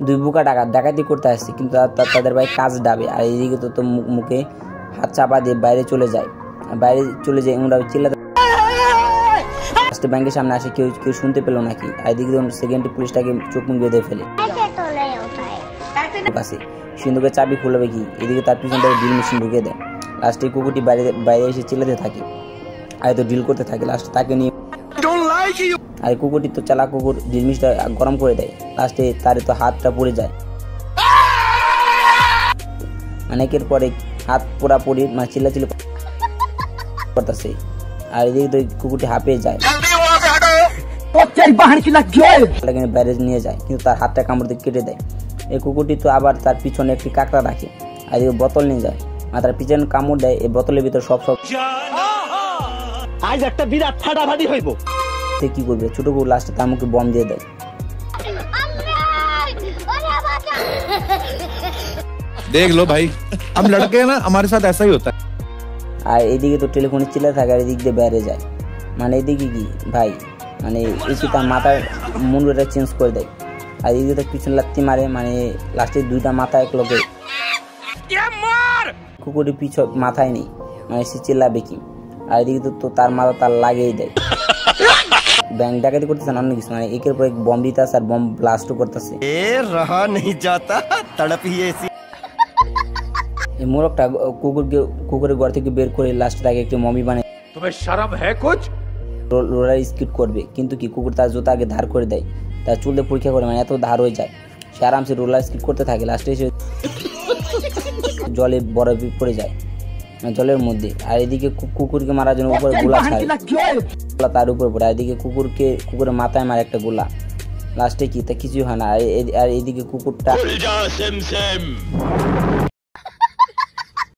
দুই বোকা ডাকাতি করতে আসছে, কিন্তু তাদের ভাই কাজ ডাবে। আর এইদিকে তো মুখে হাত চাপা দিয়ে বাইরে চলে যায় ওরা চিল্লাতে। ব্যাংকের সামনে আসে, কেউ শুনতে পেলো নাকি। আর এদিকে সেকেন্ডে পুলিশটাকে চোখ মুখ বেঁধে ফেলে। সিন্ধুকের চাবি খুলবে কি, এদিকে তার পিছন থেকে ড্রিল মেশিন ঢুকে দেয়। লাস্টে কুকুরটি বাইরে এসে চিল্লাতে থাকে, আর তো ড্রিল করতে থাকে। লাস্টে তাকে নিয়ে আর কুকুরটি তো চালা কুকুর ড্রিল মেশিনটা গরম করে দেয়। লাস্টে তার তো হাতটা পড়ে যায়, অনেকের পরে হাত পোড়াপড়ি চিল্লাচিল্লি করতেছে। আর এদিকে তো কুকুরটি হাঁপিয়ে যায়, বাইরে নিয়ে যায়, কিন্তু তার হাতটা কামড় দিয়ে কেটে দেয়। এই কুকুরটি তো আবার তার পিছনে একটি কাঁকড়া রাখে, আর এদিকে বোতল নিয়ে যায়, আর তার পিছনে কামড় দেয়। এই বোতলের ভিতর সব আজ একটা বিরাট ফাটাফাটি হইব। কি করবে, ছোট কুকুর লাস্টে তার মুখে বম দিয়ে দেয়। देख लो भाई, हम लड़के हैं ना, हमारे साथ ऐसा ही होता है। আর এদিকে তো টেলিফোনে চিল্লা থাকে, আর এদিক দিয়ে বাইরে যায়। মানে এদিকে কি ভাই, মানে এসে তার মাথার মুন্ডটা চেঞ্জ করে দেয়। আর এদিকে তো পিছনে লাত্তি মারে, মানে লাস্টে দুইটা মাথা এক লোকে। কুকুরের পিছন মাথায় নেই, মানে সে চিল্লাবে কি। আর এদিকে তো তার মাথা তার লাগিয়ে দেয়। ব্যাংক ডাকাতি করতেছে না, অন্য কিছু, মানে একের পর এক বম দিতেছে আর বম ব্লাস্টও করতেছে। এই মোরগটা কুকুরের ঘর থেকে বের করে লাস্টে তাকে একটি মমি বানায়। तुम्हें शर्म है कुछ? রোলার স্কিট করবে, কিন্তু কি কুকুর তার জুতা আগে ধার করে দেয়। তার চুলে পরীক্ষা করে, মানে এত ধার হয়ে যায়। সে আরামসে রোলার স্কিট করতে থাকে। লাস্টে এসে জলে বরফ পড়ে যায়, জলের মধ্যে। আর এদিকে কুকুরকে মারার জন্য উপরে গোলা ছাড়ে, তার উপর পড়ে। আর এদিকে কুকুরের মাথায় মারে একটা গোলা। লাস্টে কি তা কিছুই হয় না। আর এদিকে কুকুরটা